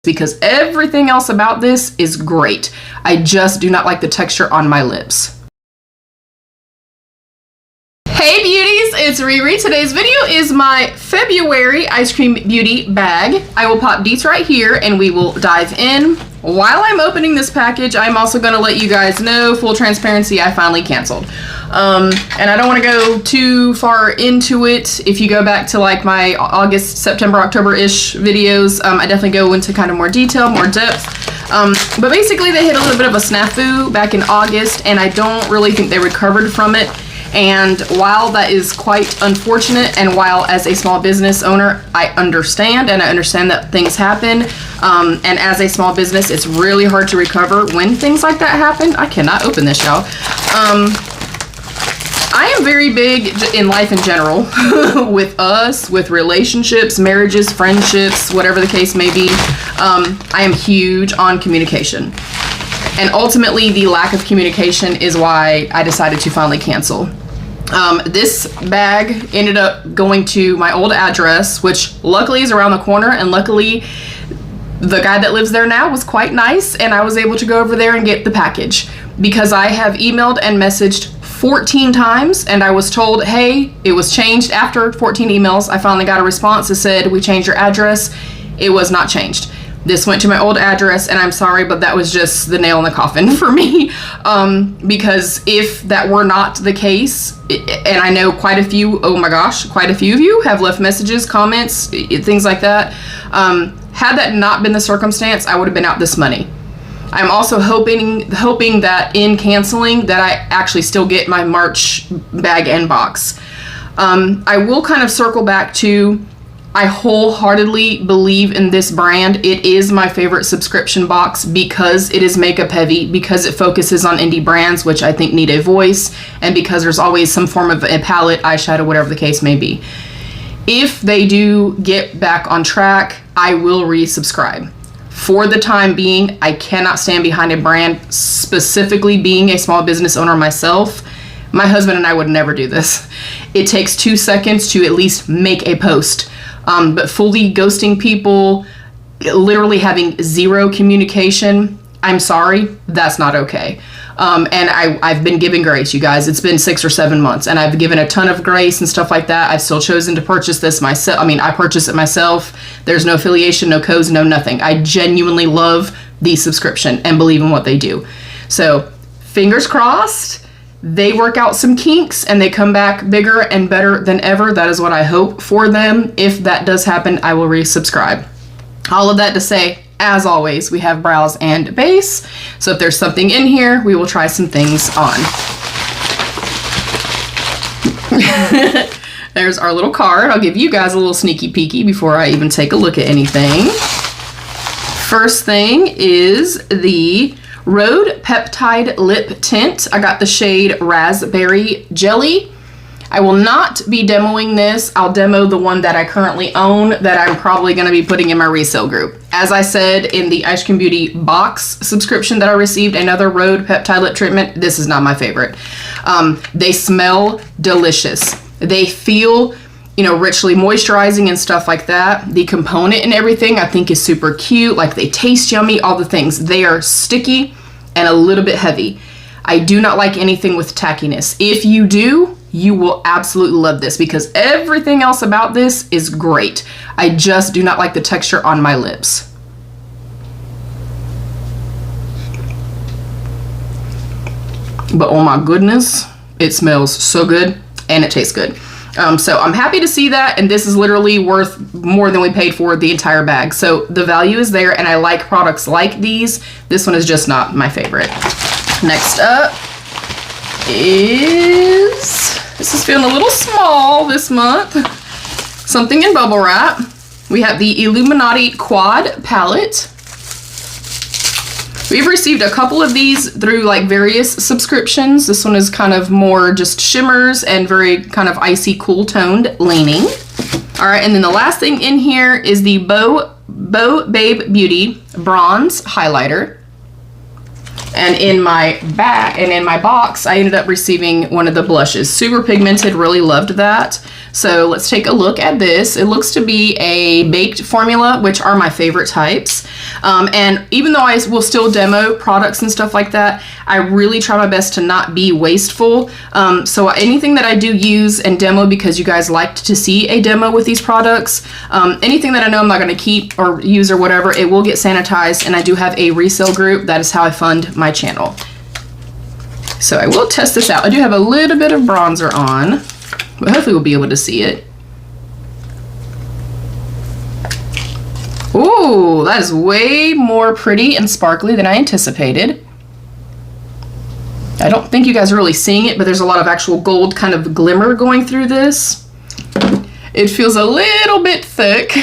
because everything else about this is great. I just do not like the texture on my lips. Hey beauties, it's Riri. Today's video is my February Ice Cream Beauty bag. I will pop these right here and we will dive in. While I'm opening this package, I'm also going to let you guys know, full transparency, I finally canceled. And I don't want to go too far into it. If you go back to like my August, September, October-ish videos, I definitely go into kind of more detail, more depth. But basically they hit a little bit of a snafu back in August and I don't really think they recovered from it. And while that is quite unfortunate, and while as a small business owner I understand that things happen, and as a small business it's really hard to recover when things like that happen. I cannot open this, y'all. I am very big in life in general with relationships, marriages, friendships, whatever the case may be. I am huge on communication. And ultimately, the lack of communication is why I decided to finally cancel. This bag ended up going to my old address, which luckily is around the corner, and luckily the guy that lives there now was quite nice, and I was able to go over there and get the package. Because I have emailed and messaged 14 times, and I was told, hey, it was changed after 14 emails. I finally got a response that said, we changed your address. It was not changed. This went to my old address, and I'm sorry, but that was just the nail in the coffin for me. Because if that were not the case, and I know quite a few, oh my gosh, quite a few of you have left messages, comments, things like that. Had that not been the circumstance, I would have been out this money. I'm also hoping that in canceling that I actually still get my March bag and box. I will kind of circle back to, I wholeheartedly believe in this brand. It is my favorite subscription box because it is makeup heavy, because it focuses on indie brands, which I think need a voice, and because there's always some form of a palette, eyeshadow, whatever the case may be. If they do get back on track, I will resubscribe. For the time being, I cannot stand behind a brand, specifically being a small business owner myself. My husband and I would never do this. It takes 2 seconds to at least make a post. But fully ghosting people, literally having zero communication, I'm sorry, that's not okay. And I've been given grace, you guys. It's been 6 or 7 months, and I've given a ton of grace and stuff like that. I've still chosen to purchase this myself. I mean, I purchased it myself. There's no affiliation, no codes, no nothing. I genuinely love the subscription and believe in what they do. So, fingers crossed, they work out some kinks and they come back bigger and better than ever. That is what I hope for them. If that does happen, I will resubscribe. All of that to say, as always, we have brows and base. So if there's something in here, we will try some things on. There's our little card. I'll give you guys a little sneaky peeky before I even take a look at anything. First thing is the Rhode Peptide Lip Tint. I got the shade Raspberry Jelly. I will not be demoing this. I'll demo the one that I currently own that I'm probably going to be putting in my resale group. As I said in the Ice Cream Beauty box subscription that I received, another Rhode Peptide Lip Treatment, this is not my favorite. They smell delicious. They feel, you know, richly moisturizing and stuff like that. The component and everything I think is super cute. Like, they taste yummy, all the things. They are sticky and a little bit heavy. I do not like anything with tackiness. If you do, you will absolutely love this because everything else about this is great. I just do not like the texture on my lips. But oh my goodness, it smells so good and it tastes good. So I'm happy to see that, and this is literally worth more than we paid for the entire bag. So the value is there, and I like products like these. This one is just not my favorite. Next up is, this is feeling a little small this month, something in bubble wrap. We have the Illuminati Quad Palette. We've received a couple of these through like various subscriptions. This one is kind of more just shimmers and very kind of icy cool toned leaning. All right, and then the last thing in here is the Bow Babe Beauty Bronze Highlighter. And in my box, I ended up receiving one of the blushes. Super pigmented, really loved that. So let's take a look at this. It looks to be a baked formula, which are my favorite types. And even though I will still demo products and stuff like that, I really try my best to not be wasteful. So anything that I do use and demo, because you guys liked to see a demo with these products, anything that I know I'm not going to keep or use or whatever, it will get sanitized. And I do have a resale group. That is how I fund my channel. So I will test this out. I do have a little bit of bronzer on, but hopefully we'll be able to see it. Ooh, that is way more pretty and sparkly than I anticipated. I don't think you guys are really seeing it, but there's a lot of actual gold kind of glimmer going through this. It feels a little bit thick.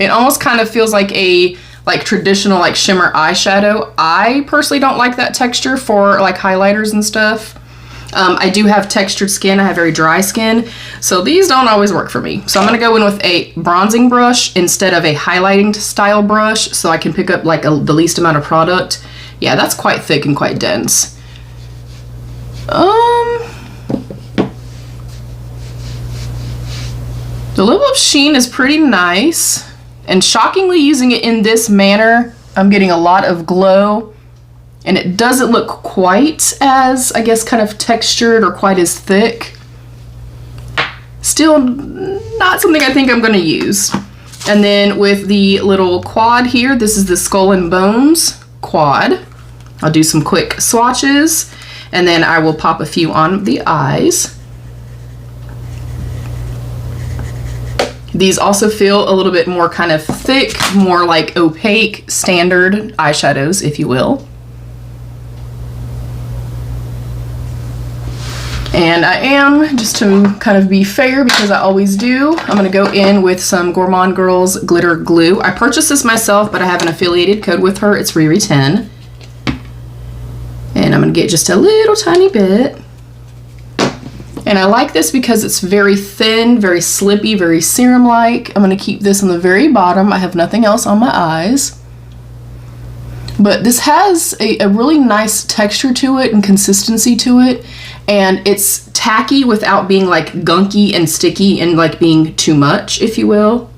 It almost kind of feels like a traditional shimmer eyeshadow. I personally don't like that texture for highlighters and stuff. I do have textured skin. I have very dry skin, so these don't always work for me. So I'm gonna go in with a bronzing brush instead of a highlighting style brush, so I can pick up the least amount of product. Yeah, that's quite thick and quite dense. The level of sheen is pretty nice. And shockingly, using it in this manner, I'm getting a lot of glow, and it doesn't look quite as, I guess, kind of textured or quite as thick. Still not something I think I'm going to use. And then with the little quad here, this is the Skull and Bones quad. I'll do some quick swatches, and then I will pop a few on the eyes. These also feel a little bit more kind of thick, more like opaque, standard eyeshadows, if you will. And I am, just to kind of be fair, because I always do, I'm going to go in with some Gourmande Girls Glitter Glue. I purchased this myself, but I have an affiliated code with her. It's RIRI10. And I'm going to get just a little tiny bit. And I like this because it's very thin, very slippy, very serum-like. I'm going to keep this on the very bottom. I have nothing else on my eyes. But this has a really nice texture to it and consistency to it. And it's tacky without being gunky and sticky and being too much, if you will.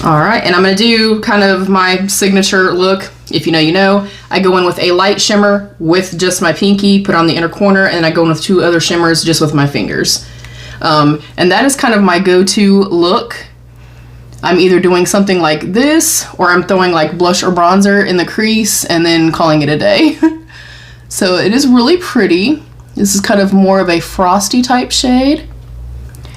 All right, and I'm going to do kind of my signature look. If you know, you know. I go in with a light shimmer with just my pinky, put on the inner corner, and I go in with two other shimmers just with my fingers. And that is kind of my go-to look. I'm either doing something like this, or I'm throwing blush or bronzer in the crease and then calling it a day. So it is really pretty. This is kind of more of a frosty type shade.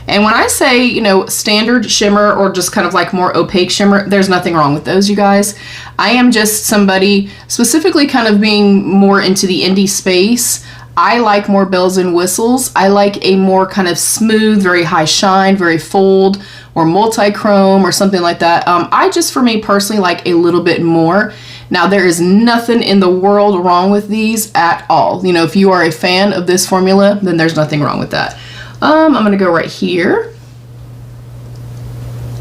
And when I say, you know, standard shimmer or just kind of more opaque shimmer, there's nothing wrong with those, you guys. I am just somebody specifically kind of being more into the indie space. I like more bells and whistles. I like a more kind of smooth, very high shine, very fold, or multi-chrome or something like that. I just, for me personally, like a little bit more. Now, there is nothing in the world wrong with these at all. You know, if you are a fan of this formula, then there's nothing wrong with that. I'm gonna go right here.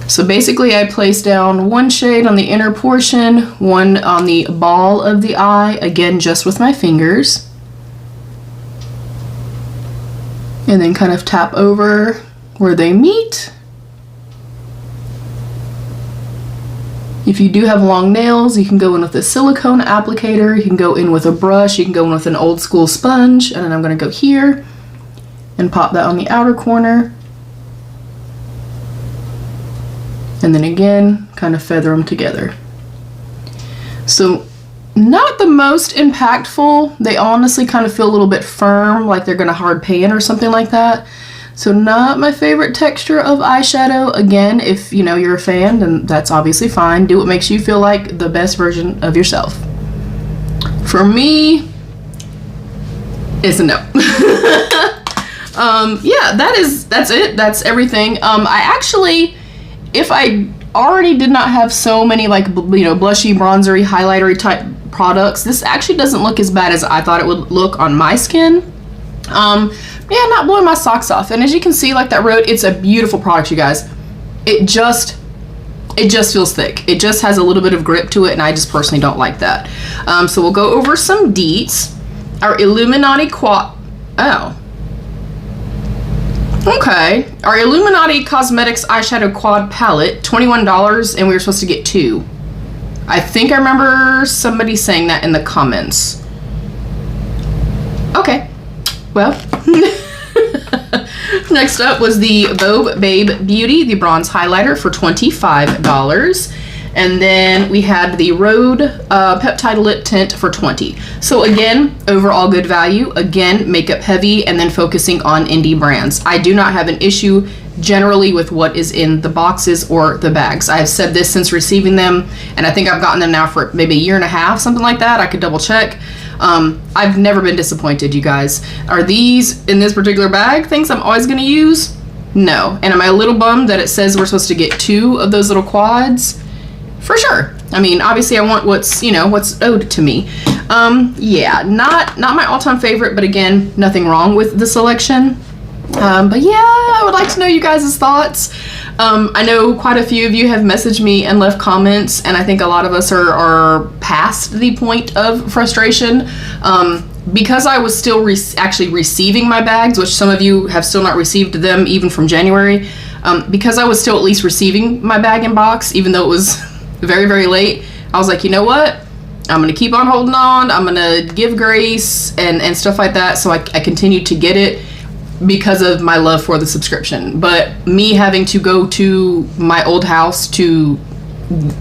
So basically I place down one shade on the inner portion, one on the ball of the eye, again just with my fingers. And then kind of tap over where they meet. If you do have long nails, you can go in with a silicone applicator, you can go in with a brush, you can go in with an old school sponge, and then I'm gonna go here and pop that on the outer corner. And then again, kind of feather them together. So not the most impactful. They honestly kind of feel a little bit firm, like they're gonna hard pan or something like that. So not my favorite texture of eyeshadow. Again, if you know you're a fan, then that's obviously fine. Do what makes you feel like the best version of yourself. For me, it's a no. Yeah, that's it. That's everything. I actually, if I already did not have so many like, you know, blushy, bronzery, highlightery type products, this actually doesn't look as bad as I thought it would look on my skin. Yeah, not blowing my socks off. And as you can see, like that Rhode, it's a beautiful product, you guys. It just it just feels thick. It just has a little bit of grip to it, and I just personally don't like that. So we'll go over some deets. Our Illuminati Quad, oh. Okay, our Illuminati Cosmetics Eyeshadow Quad Palette, $21, and we were supposed to get 2. I think I remember somebody saying that in the comments. Okay, well. Next up was the Vogue Babe Beauty, the bronze highlighter for $25. And then we had the Rhode Peptide Lip Tint for $20. So again, overall good value. Again, makeup heavy, and then focusing on indie brands. I do not have an issue generally with what is in the boxes or the bags. I've said this since receiving them, and I think I've gotten them now for maybe a year and a half, something like that. I could double check. I've never been disappointed, you guys. Are these, in this particular bag, things I'm always going to use? No. And am I a little bummed that it says we're supposed to get 2 of those little quads? For sure. I mean, obviously I want what's, you know, what's owed to me. Yeah, not my all-time favorite, but again, nothing wrong with the selection. But yeah, I would like to know you guys' thoughts. I know quite a few of you have messaged me and left comments, and I think a lot of us are past the point of frustration. Because I was still actually receiving my bags, which some of you have still not received them even from January, because I was still at least receiving my bag in box, even though it was very, very late, I was like, you know what? I'm going to keep on holding on. I'm going to give grace and stuff like that. So I continued to get it because of my love for the subscription. But me having to go to my old house to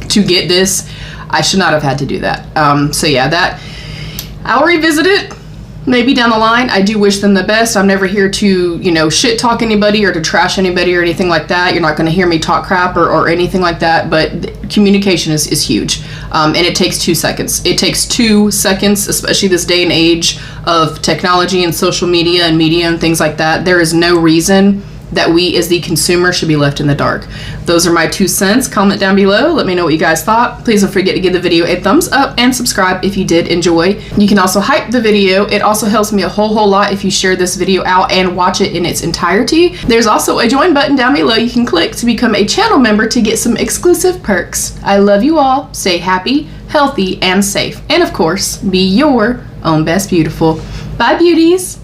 get this, I should not have had to do that. So yeah, that I'll revisit it maybe down the line. I do wish them the best. I'm never here to, you know, shit talk anybody or to trash anybody or anything like that. You're not going to hear me talk crap or anything like that, but communication is huge. And it takes 2 seconds. It takes 2 seconds, especially this day and age of technology and social media and media and things like that. There is no reason that we as the consumer should be left in the dark. Those are my 2 cents. Comment down below. Let me know what you guys thought. Please don't forget to give the video a thumbs up and subscribe if you did enjoy. You can also hype the video. It also helps me a whole lot if you share this video out and watch it in its entirety. There's also a join button down below you can click to become a channel member to get some exclusive perks. I love you all. Stay happy, healthy, and safe. And of course, be your own best beautiful. Bye, beauties.